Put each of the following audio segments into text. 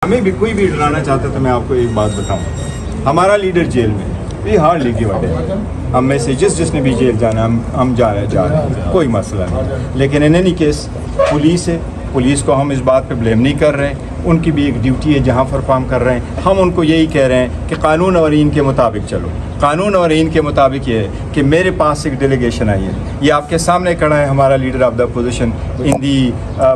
ہمیں بھی کوئی بھی ڈرانا چاہتا ہے تو میں آپ کو ایک بات بتاؤں, ہمارا لیڈر جیل میں یہ ہارڈلی کی وجہ ہے, ہم میں سے جس نے بھی جیل جانا ہم جا رہے ہیں, کوئی مسئلہ نہیں. لیکن ان اینی کیس پولیس ہے, پولیس کو ہم اس بات پہ بلیم نہیں کر رہے ہیں, ان کی بھی ایک ڈیوٹی ہے جہاں پرفارم کر رہے ہیں. ہم ان کو یہی کہہ رہے ہیں کہ قانون اور آئین کے مطابق چلو. قانون اور آئین کے مطابق یہ ہے کہ میرے پاس ایک ڈیلیگیشن آئی ہے, یہ آپ کے سامنے کھڑا ہے ہمارا leader of the opposition in the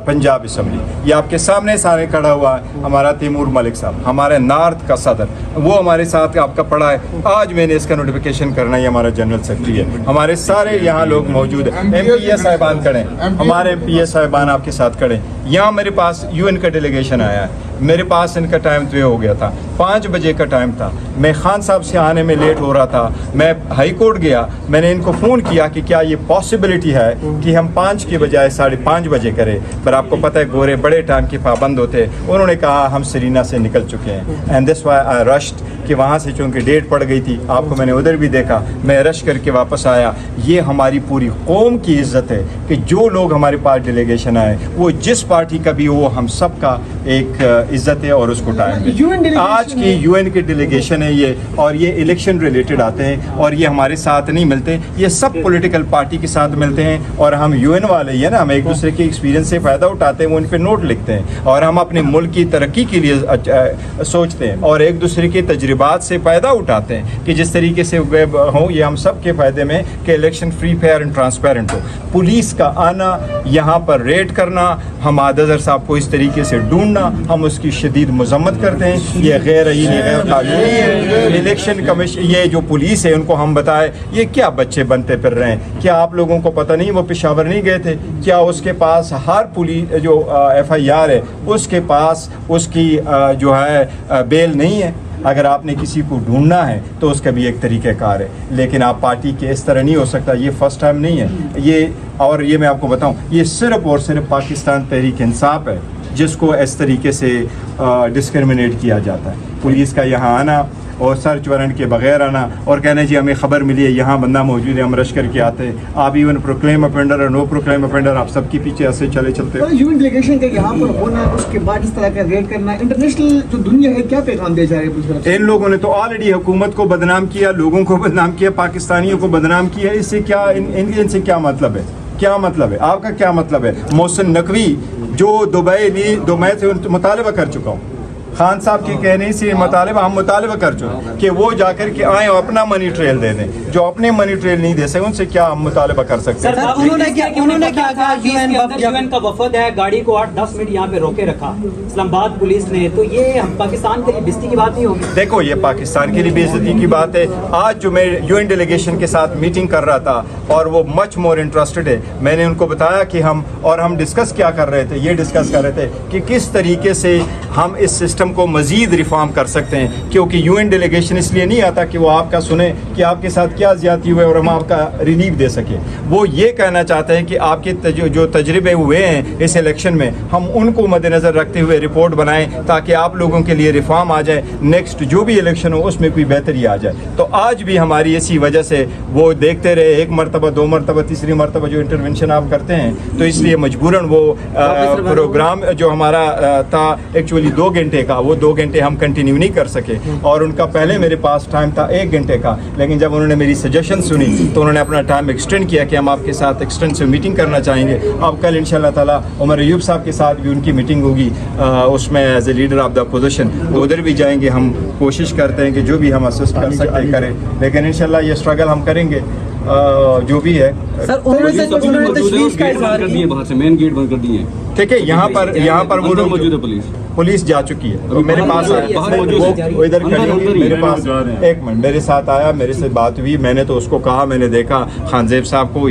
Punjab assembly, یہ آپ کے سامنے سارے کھڑا ہوا ہے ہمارا تیمور ملک صاحب, ہمارے نارتھ کا صدر, وہ ہمارے ساتھ آپ کا پڑھا ہے. آج میں نے اس کا نوٹیفیکیشن کرنا ہے, ہمارا جنرل سیکرٹری ہے, ہمارے سارے یہاں لوگ موجود ہیں, ایم پی اے صاحبان کھڑے ہیں, ہمارے ایم پی اے صاحبان آپ کے ساتھ کھڑے ہیں. یہاں میرے پاس یو این کا ڈیلیگیشن آیا ہے, میرے پاس ان کا ٹائم طے ہو گیا تھا, 5 بجے کا ٹائم تھا, میں خان صاحب سے آنے میں لیٹ ہو رہا تھا, میں ہائی کورٹ گیا, میں نے ان کو فون کیا کہ کیا یہ پاسبلٹی ہے کہ ہم 5 کی بجائے 5:30 بجے کریں, پر آپ کو پتہ ہے گورے بڑے ٹائم کے پابند ہوتے. انہوں نے کہا ہم سرینا سے نکل چکے ہیں, اینڈ دس وائی آئی رشڈ, کہ وہاں سے چونکہ ڈیٹ پڑ گئی تھی, آپ کو میں نے ادھر بھی دیکھا, میں رش کر کے واپس آیا. یہ ہماری پوری قوم کی عزت ہے کہ جو لوگ ہمارے پاس ڈیلیگیشن آئے وہ جس پارٹی کا بھی ہو, ہم سب کا ایک عزت ہے اور اس کو ٹائم دے. آج کی یو این کی ڈیلیگیشن ہے یہ, اور یہ الیکشن ریلیٹڈ آتے ہیں اور یہ ہمارے ساتھ نہیں ملتے, یہ سب پولیٹیکل پارٹی کے ساتھ ملتے ہیں. اور ہم یو این والے ہی ہیں نا, ہم ایک دوسرے کے ایکسپیرینس سے فائدہ اٹھاتے ہیں, وہ ان پہ نوٹ لکھتے ہیں, اور ہم اپنے ملک کی ترقی کے لیے سوچتے ہیں اور ایک دوسرے کے تجربات سے فائدہ اٹھاتے ہیں کہ جس طریقے سے ہوں یہ ہم سب کے فائدے میں کہ election free fair and transparent ہو. پولیس کا آنا, یہاں پر ریڈ کرنا, ہم اظہر صاحب کو اس طریقے سے ڈھونڈنا, ہم اس کی شدید مذمت کرتے ہیں. یہ غیر آئینی, غیر قانونی ہے. الیکشن کمیشن, یہ جو پولیس ہے ان کو ہم بتائے یہ کیا بچے بنتے پھر رہے ہیں, کیا آپ لوگوں کو پتہ نہیں وہ پشاور نہیں گئے تھے, کیا اس کے پاس ہر پولیس جو ایف آئی آر ہے اس کے پاس اس کی جو ہے بیل نہیں ہے. اگر آپ نے کسی کو ڈھونڈنا ہے تو اس کا بھی ایک طریقہ کار ہے, لیکن آپ پارٹی کے اس طرح نہیں ہو سکتا. یہ فرسٹ ٹائم نہیں ہے یہ, اور یہ میں آپ کو بتاؤں یہ صرف اور صرف پاکستان تحریک انصاف ہے جس کو اس طریقے سے ڈسکرمنیٹ کیا جاتا ہے. پولیس کا یہاں آنا اور سرچ وارنٹ کے بغیر آنا اور کہنا جی ہمیں خبر ملی ہے یہاں بندہ موجود ہے, ہم رش کر کے آتے ہیں. آپ ایون پروکلیم اپینڈر اور نو پروکلیم اپینڈر آپ سب کے پیچھے ایسے چلتے ہیں. یو این ڈیلیگیشن کا یہاں پر ہونا, اس کے بعد اس طرح کا ریڈ کرنا, انٹرنیشنل جو دنیا ہے کیا پیغام دے جا رہے ہیں؟ ان لوگوں نے تو آلریڈی حکومت کو بدنام کیا, لوگوں کو بدنام کیا, پاکستانیوں کو بدنام کیا. اس سے کیا ان سے کیا مطلب ہے, کیا مطلب ہے آپ کا, کیا مطلب ہے؟ محسن نقوی جو دبئی سے مطالبہ کر چکا ہوں, خان صاحب کے کہنے سے ہم مطالبہ کر چکے کہ وہ جا کر کے آئیں اور اپنا منی ٹریل دے دیں. جو اپنے منی ٹریل نہیں دے سکے ان سے کیا ہم مطالبہ کر سکتے ہیں؟ انہوں نے کیا کہا, یو این کا وفد ہے, گاڑی کو 8-10 منٹ یہاں پہ روکے رکھا اسلام آباد پولیس نے, تو یہ پاکستان کے لیے بے عزتی کی بات نہیں ہوگی؟ دیکھو یہ پاکستان کے لیے بے عزتی کی بات ہے. آج جو میں یو این ڈیلیگیشن کے ساتھ میٹنگ کر رہا تھا اور وہ مچ مور انٹرسٹڈ ہے, میں نے ان کو بتایا کہ ہم ڈسکس کیا کر رہے تھے, یہ ڈسکس کر رہے تھے کہ کس طریقے سے ہم اس سسٹم کو مزید ریفارم کر سکتے ہیں. کیونکہ یو این ڈیلیگیشن اس لیے نہیں آتا کہ وہ آپ کا سنیں کہ آپ کے ساتھ کیا زیادتی ہوئے اور ہم آپ کا ریلیف دے سکیں. وہ یہ کہنا چاہتے ہیں کہ آپ کے جو تجربے ہوئے ہیں اس الیکشن میں ہم ان کو مد نظر رکھتے ہوئے رپورٹ بنائیں تاکہ آپ لوگوں کے لیے ریفارم آ جائے, نیکسٹ جو بھی الیکشن ہو اس میں کوئی بہتری آ جائے. تو آج بھی ہماری اسی وجہ سے وہ دیکھتے رہے, 1 مرتبہ 2 مرتبہ 3 مرتبہ جو انٹرونشن آپ کرتے ہیں, تو اس لیے مجبوراً وہ پروگرام جو ہمارا تھا ایکچولی 2 گھنٹے کا, وہ 2 گھنٹے ہم کنٹینیو نہیں کر سکے. اور ان کا پہلے میرے پاس ٹائم تھا 1 گھنٹے کا, لیکن جب انہوں نے میری سجیشن سنی تو انہوں نے اپنا ٹائم ایکسٹینڈ کیا کہ ہم آپ کے ساتھ ایکسٹینسو میٹنگ کرنا چاہیں گے. اب کل انشاءاللہ تعالیٰ عمر ایوب صاحب کے ساتھ بھی ان کی میٹنگ ہوگی, اس میں as a leader of the opposition ادھر بھی جائیں گے. ہم کوشش کرتے ہیں کہ جو بھی ہم اسسٹ کر سکتے کریں, لیکن انشاءاللہ یہ اسٹرگل ہم کریں گے جو بھی ہے. سر انہوں نے تشویش کا اظہار کیا, باہر سے مین گیٹ بند کر دیے. ٹھیک ہے, یہاں پر وہ لوگ موجود ہے, پولیس جا چکی ہے. میرے پاس وہ ادھر کھڑی ہوئی, میرے پاس 1 منٹ میرے ساتھ آیا, میرے سے بات ہوئی. میں نے تو اس کو کہا, میں نے دیکھا خان زیب صاحب کو,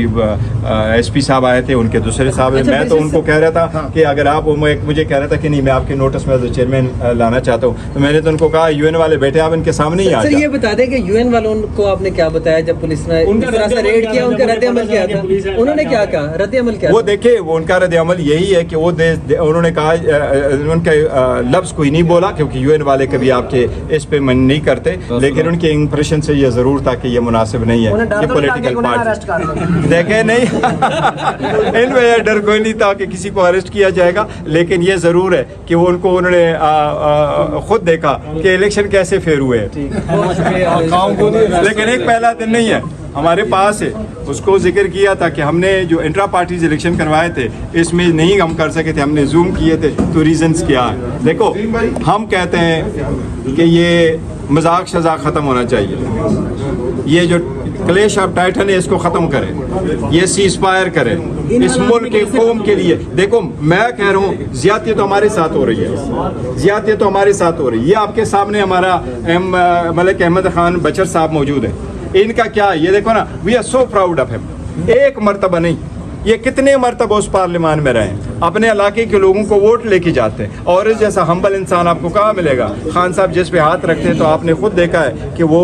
ایس پی صاحب آئے تھے, ان کے دوسرے صاحب ہیں. میں تو ان کو کہہ رہا تھا کہ اگر آپ, مجھے کہہ رہا تھا کہ نہیں میں آپ کے نوٹس میں چیئرمین لانا چاہتا ہوں, تو میں نے تو ان کو کہا یو این والے بیٹھے, آپ ان کے سامنے ہی آ جائیں. یہ بتا دیں کہ یو این والوں کو آپ نے کیا بتایا جب پولیس نے اس طرح سے ریڈ کیا, ان کا رد عمل کیا تھا, انہوں نے کیا کہا, رد عمل کیا؟ وہ دیکھیں, وہ ان کا رد عمل یہی ہے کہ وہ انہوں نے کہا ان کے لفظ کوئی نہیں بولا کیونکہ یو این والے کبھی آپ کے اس پہ من نہیں کرتے، لیکن ان کے امپریشن سے یہ ضرور تھا کہ یہ مناسب نہیں ہے کہ پولیٹیکل پارٹی دیکھیں نہیں ان میں یہ ڈر کوئی نہیں تھا کہ کسی کو اریسٹ کیا جائے گا، لیکن یہ ضرور ہے کہ وہ انہوں نے خود دیکھا کہ الیکشن کیسے فیئر ہوئے، لیکن ایک پہلا دن نہیں ہے ہمارے پاس ہے، اس کو ذکر کیا تھا کہ ہم نے جو انٹرا پارٹیز الیکشن کروائے تھے اس میں نہیں ہم کر سکے تھے، ہم نے زوم کیے تھے، تو ریزنز کیا ہے؟ دیکھو ہم کہتے ہیں کہ یہ مذاق شذاق ختم ہونا چاہیے، یہ جو کلیش آف ٹائٹن ہے اس کو ختم کریں، یہ سیز فائر کریں اس ملک کے قوم کے لیے۔ دیکھو میں کہہ رہا ہوں زیادتی تو ہمارے ساتھ ہو رہی ہے، زیادتی تو ہمارے ساتھ ہو رہی ہے، یہ آپ کے سامنے ہمارا ملک احمد خان بچر صاحب موجود ہیں، ان کا کیا یہ دیکھو نا، we are so proud of ہم، ایک مرتبہ نہیں یہ کتنے مرتبہ اس پارلیمان میں رہے، اپنے علاقے کے لوگوں کو ووٹ لے کے جاتے ہیں، اور اس جیسا ہمبل انسان آپ کو کہاں ملے گا؟ خان صاحب جس پہ ہاتھ رکھتے ہیں تو آپ نے خود دیکھا ہے کہ وہ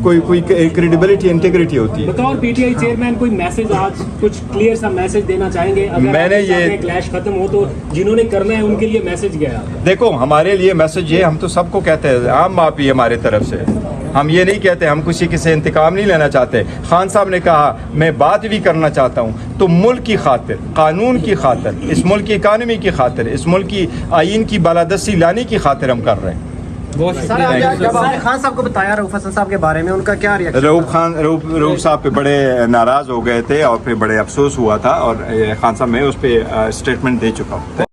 کوئی کریڈیبلٹی انٹیگریٹی ہوتی ہے۔ بطور پی ٹی آئی چیئرمین کوئی میسج آج کچھ کلیئر سا میسج دینا چاہیں گے؟ میں نے یہ کلیش ختم ہو تو جنہوں نے کرنا ہے ان کے لیے میسج گیا؟ دیکھو ہمارے لیے میسج یہ، ہم تو سب کو کہتے ہیں عام معافی ہمارے طرف سے، ہم یہ نہیں کہتے ہم کسی سے انتقام نہیں لینا چاہتے۔ خان صاحب نے کہا میں بات بھی کرنا چاہتا ہوں تو ملک کی خاطر، قانون کی خاطر، اس ملک کی اکانومی کی خاطر، اس ملک کی آئین کی بالادستی لانے کی خاطر ہم کر رہے ہیں۔ جب آپ نے خان صاحب کو بتایا رؤوف حسن صاحب کے بارے میں، ان کا کیا ریئیکشن؟ رؤوف صاحب پہ بڑے ناراض ہو گئے تھے اور پھر بڑے افسوس ہوا تھا، اور خان صاحب میں اس پہ اسٹیٹمنٹ دے چکا ہوں۔